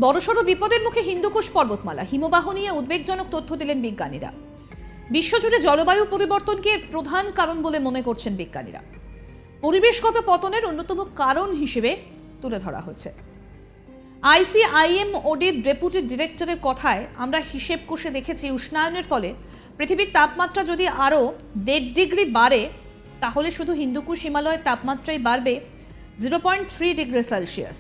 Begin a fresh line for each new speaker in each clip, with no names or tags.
বড়সড় বিপদের মুখে হিন্দুকুশ পর্বতমালা, হিমবাহ নিয়ে উদ্বেগজনক তথ্য দিলেন বিজ্ঞানীরা। বিশ্বজুড়ে জলবায়ু পরিবর্তনকে এর প্রধান কারণ বলে মনে করছেন বিজ্ঞানীরা। পরিবেশগত পতনের অন্যতম কারণ হিসেবে তুলে ধরা হয়েছে। আইসিআইএমওডির ডেপুটি ডিরেক্টরের কথায়, আমরা হিসেব কষে দেখেছি উষ্ণায়নের ফলে পৃথিবীর তাপমাত্রা যদি আরও 1.5 ডিগ্রি বাড়ে, তাহলে শুধু হিন্দুকুশ হিমালয়ের তাপমাত্রাই বাড়বে 0.3 ডিগ্রি সেলসিয়াস,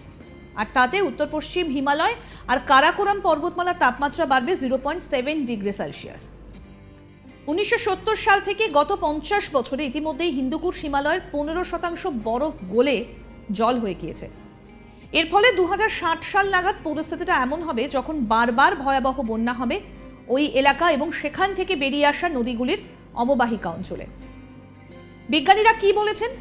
আর তাতে উত্তর পশ্চিম হিমালয় আর কারাকোরাম পর্বতমালার তাপমাত্রা বাড়বে 0.7 ডিগ্রি সেলসিয়াস। 1970 সাল থেকে গত 50 বছরে ইতিমধ্যেই হিন্দুকুশ হিমালয়ের 15% বরফ গলে জল হয়ে গিয়েছে। এর ফলে 2060 সাল নাগাদ পরিস্থিতিটা এমন হবে যখন বারবার ভয়াবহ বন্যা হবে ওই এলাকা এবং সেখান থেকে বেরিয়ে আসা নদীগুলির অববাহিকা অঞ্চলে। বিজ্ঞানীরা কি বলেছেন?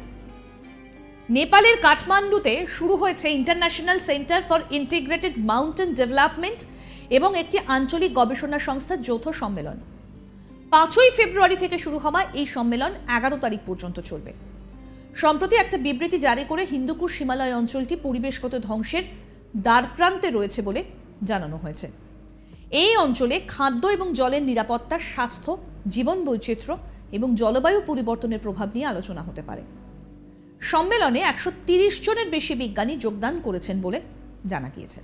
নেপালের কাঠমান্ডুতে শুরু হয়েছে international centre for integrated mountain development এবং একটি আঞ্চলিক গবেষণা সংস্থার যৌথ সম্মেলন। 5ই ফেব্রুয়ারি থেকে শুরু হওয়া এই সম্মেলন 11 তারিখ পর্যন্ত চলবে। সম্প্রতি একটা বিবৃতি জারি করে হিন্দুকুশ হিমালয় অঞ্চলটি পরিবেশগত ধ্বংসের দ্বারপ্রান্তে রয়েছে বলে জানানো হয়েছে। এই অঞ্চলে খাদ্য এবং জলের নিরাপত্তা, স্বাস্থ্য, জীবন বৈচিত্র্য এবং জলবায়ু পরিবর্তনের প্রভাব নিয়ে আলোচনা হতে পারে। সম্মেলনে 130 জনের বেশি বিজ্ঞানী যোগদান করেছেন বলে জানা গিয়েছে।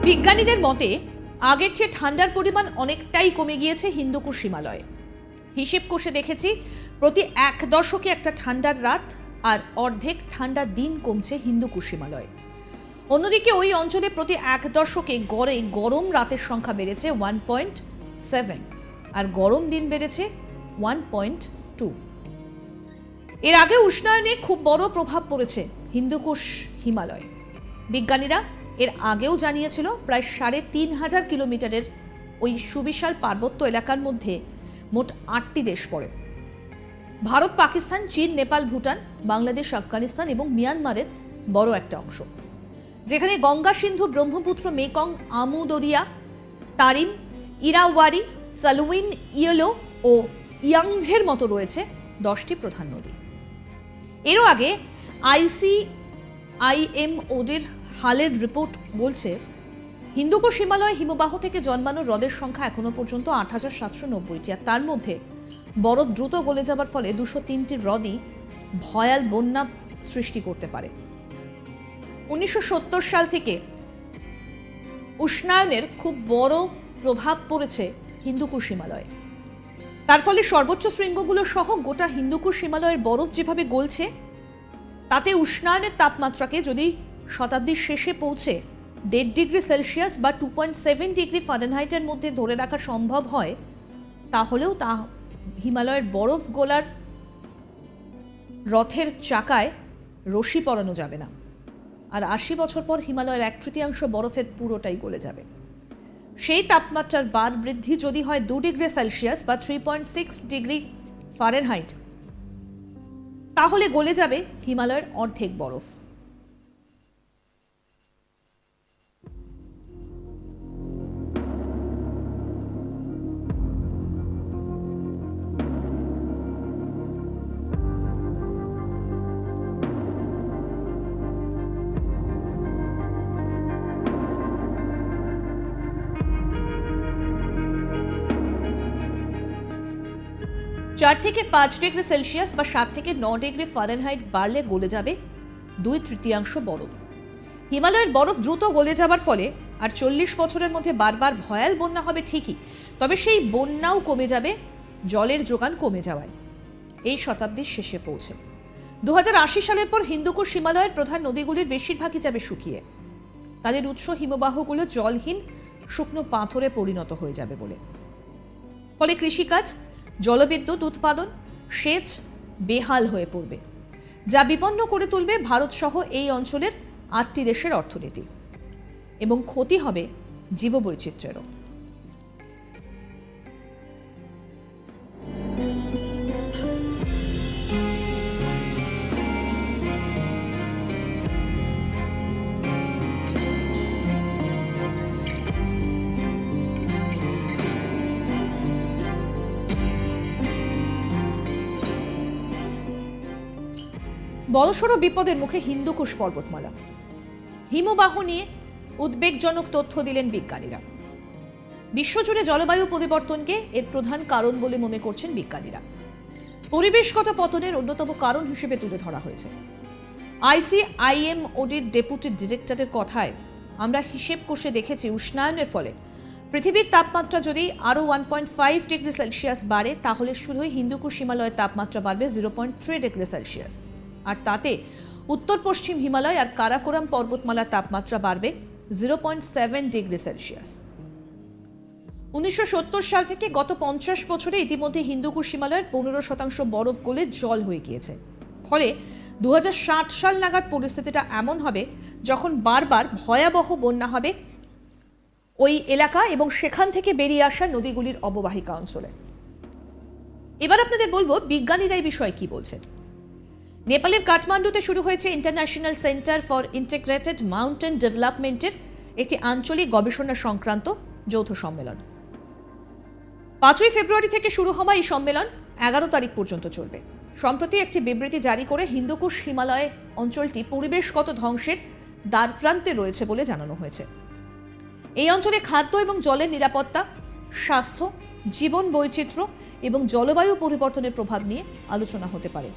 বিজ্ঞানীদের মতে আগের চেয়ে ঠান্ডার পরিমাণ অনেকটাই কমে গিয়েছে হিন্দুকুশ হিমালয়ে। হিসেব কষে দেখেছি প্রতি 1 দশকে একটা ঠান্ডার রাত আর অর্ধেক ঠান্ডার দিন কমছে হিন্দুকুশ হিমালয়ে। অন্যদিকে ওই অঞ্চলে প্রতি 1 দশকে গড়ে গরম রাতের সংখ্যা বেড়েছে 1.7 আর গরম দিন বেড়েছে 1.2। এর আগে উষ্ণায়নে খুব বড় প্রভাব পড়েছে হিন্দুকুশ হিমালয়ে। বিজ্ঞানীরা এর আগেও জানিয়েছিল প্রায় 3500 কিলোমিটারের ওই সুবিশাল পার্বত্য এলাকার মধ্যে মোট 8টি দেশ পড়ে। ভারত, পাকিস্তান, চীন, নেপাল, ভুটান, বাংলাদেশ, আফগানিস্তান এবং মিয়ানমারের বড় একটা অংশ, যেখানে গঙ্গা, সিন্ধু, ব্রহ্মপুত্র, মেকং, আমু দরিয়া, তারিম, ইরাওয়ারি, সালুইন, ইয়েলো ও ইয়াংঝের মতো রয়েছে 10টি প্রধান নদী। এরও আগে আইসিআইএমওডির হালের রিপোর্ট বলছে হিন্দুকুশ হিমালয় হিমবাহ থেকে জন্মানো হ্রদের সংখ্যা এখনো পর্যন্ত 8790টি, আর তার মধ্যে বরফ দ্রুত গলে যাবার ফলে 203টি হ্রদই ভয়াল বন্যা সৃষ্টি করতে পারে। 1970 সাল থেকে উষ্ণায়নের খুব বড় প্রভাব পড়েছে হিন্দুকুশ হিমালয়ে। তার ফলে সর্বোচ্চ শৃঙ্গগুলো সহ গোটা হিন্দুকুশ হিমালয়ের বরফ যেভাবে গলছে, তাতে উষ্ণায়নের তাপমাত্রাকে যদি শতাব্দীর শেষে পৌঁছে 1.5 ডিগ্রি সেলসিয়াস বা 2.7 ডিগ্রি ফারেনহাইটের মধ্যে ধরে রাখা সম্ভব হয়, তাহলেও তা হিমালয়ের বরফ গলার রথের চাকায় রশি পরানো যাবে না, আর 80 বছর পর হিমালয়ের 1/3 বরফের পুরোটাই গলে যাবে। সেই তাপমাত্রার বার বৃদ্ধি যদি হয় 2 ডিগ্রি সেলসিয়াস বা 3.6 ডিগ্রি ফারেনহাইট, তাহলে গলে যাবে হিমালয়ের অর্ধেক বরফ। চার থেকে 5 ডিগ্রি সেলসিয়াস বা 7 থেকে 9 ডিগ্রি ফারেনহাইট বাড়লে গলে যাবে 2/3 বরফ। হিমালয়ের বরফ দ্রুত গলে যাবার ফলে আর 40 বছরের মধ্যে বারবার ভয়াল বন্যা হবে ঠিকই, তবে সেই বন্যাও কমে যাবে জলের যোগান কমে যাওয়ায় এই শতাব্দীর শেষে পৌঁছে। 2080 সালের পর হিন্দুকুশ হিমালয়ের প্রধান নদীগুলির বেশিরভাগই যাবে শুকিয়ে। তাদের উৎস হিমবাহগুলো জলহীন শুকনো পাথরে পরিণত হয়ে যাবে বলে। ফলে কৃষিকাজ, জলবিদ্যুৎ উৎপাদন, সেচ বেহাল হয়ে পড়বে, যা বিপন্ন করে তুলবে ভারত সহ এই অঞ্চলের 8টি দেশের অর্থনীতি, এবং ক্ষতি হবে জীববৈচিত্র্যেরও। বড়সড় বিপদের মুখে হিন্দুকুশ পর্বতমালা। হিমবাহ নিয়ে উদ্বেগজনক তথ্য দিলেন বিজ্ঞানীরা। বিশ্বজুড়ে জলবায়ু পরিবর্তনকে এর প্রধান কারণ বলে মনে করছেন বিজ্ঞানীরা। পরিবেশগত পতনের অন্যতম কারণ হিসেবে তুলে ধরা হয়েছে। আইসিআইএমওডির ডেপুটি ডিরেক্টরের কথায়, আমরা হিসেব কষে দেখেছি উষ্ণায়নের ফলে পৃথিবীর তাপমাত্রা যদি আরও 1.5 ডিগ্রি সেলসিয়াস বাড়ে, তাহলে শুধুই হিন্দুকুশ হিমালয়ের তাপমাত্রা বাড়বে 0.3 ডিগ্রি সেলসিয়াস। আর তাতে উত্তর পশ্চিম হিমালয় আর কারাকোরাম পর্বতমালার তাপমাত্রা বাড়বে 0.7 ডিগ্রি সেলসিয়াস। 1970 সাল থেকে গত 50 বছরে ইতিমধ্যে হিন্দুকুশ হিমালয়ের 15% বরফ গলে জল হয়ে গিয়েছে। ফলে 2060 সাল নাগাদ পরিস্থিতিটা এমন হবে যখন বারবার ভয়াবহ বন্যা হবে ওই এলাকা এবং সেখান থেকে বেরিয়ে আসা নদীগুলির অববাহিকা অঞ্চলে। এবার আপনাদের বলবো বিজ্ঞানীরা এই বিষয়ে কি বলছেন। নেপালের কাঠমান্ডুতে শুরু হয়েছে international centre for integrated mountain ডেভেলপমেন্টের একটি আঞ্চলিক গবেষণা সংক্রান্ত যৌথ সম্মেলন। 5 ফেব্রুয়ারি থেকে শুরু হওয়া এই সম্মেলন 11 তারিখ পর্যন্ত চলবে। সম্প্রতি একটি বিবৃতি জারি করে হিন্দুকুশ হিমালয় অঞ্চলটি পরিবেশগত ধ্বংসের দ্বারপ্রান্তে রয়েছে বলে জানানো হয়েছে। এই অঞ্চলে খাদ্য এবং জলের নিরাপত্তা, স্বাস্থ্য, জীবন বৈচিত্র্য এবং জলবায়ু পরিবর্তনের প্রভাব নিয়ে আলোচনা হতে পারে।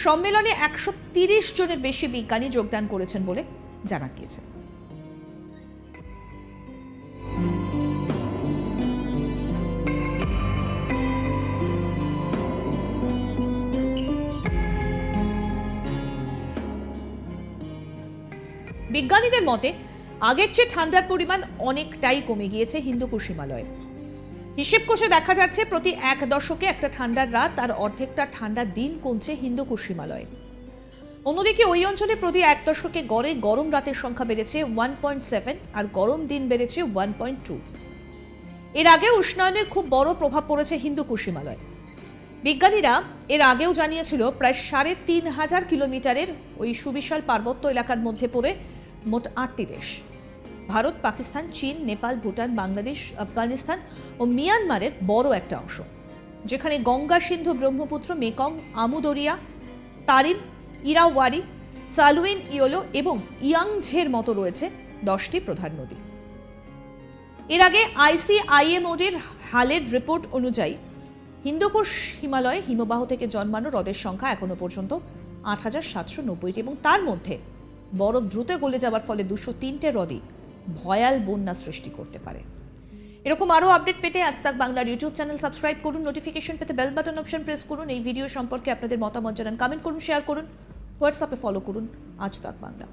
সম্মেলনে 130 জনের বেশি বিজ্ঞানী যোগদান করেছেন বলে জানা গিয়েছে। বিজ্ঞানীদের মতে আগের চেয়ে ঠান্ডার পরিমাণ অনেকটাই কমে গিয়েছে হিন্দুকুশ হিমালয়ে। হিসেব কষে দেখা যাচ্ছে প্রতি 1 দশকে একটা ঠান্ডার রাত আর অর্ধেকটা ঠান্ডার দিন কমছে হিন্দুকুশ হিমালয়ে। অন্যদিকে ওই অঞ্চলে প্রতি 1 দশকে গড়ে গরম রাতের সংখ্যা বেড়েছে 1.7 আর গরম দিন বেড়েছে 1.2। এর আগে উষ্ণায়নের খুব বড় প্রভাব পড়েছে হিন্দুকুশ হিমালয়। বিজ্ঞানীরা এর আগেও জানিয়েছিল প্রায় 3500 কিলোমিটারের ওই সুবিশাল পার্বত্য এলাকার মধ্যে পড়ে মোট 8টি দেশ: ভারত, পাকিস্তান, চীন, নেপাল, ভুটান, বাংলাদেশ, আফগানিস্তান ও মিয়ানমারের বড় একটা অংশ, যেখানে গঙ্গা, সিন্ধু, ব্রহ্মপুত্র, মেকং, আমুদরিয়া, তারিম, ইরাওয়ারি, সালুইন, ইয়োলো এবং ইয়াংঝের মতো রয়েছে 10টি প্রধান নদী। এর আগে আইসিআইএমওডির হালের রিপোর্ট অনুযায়ী হিন্দুকুশ হিমালয়ে হিমবাহ থেকে জন্মানো হ্রদের সংখ্যা এখনো পর্যন্ত 8790টি এবং তার মধ্যে বরফ দ্রুত গলে যাওয়ার ফলে 203টে হ্রদই ভয়াল বন্যা সৃষ্টি করতে পারে। এরকম আরও আপডেট পেতে আজ তাক বাংলার ইউটিউব চ্যানেল সাবস্ক্রাইব করুন, নোটিফিকেশন পেতে বেল বাটন অপশন প্রেস করুন। এই ভিডিও সম্পর্কে আপনাদের মতামত জানান, কমেন্ট করুন, শেয়ার করুন, হোয়াটসঅ্যাপে ফলো করুন আজ তাক বাংলা।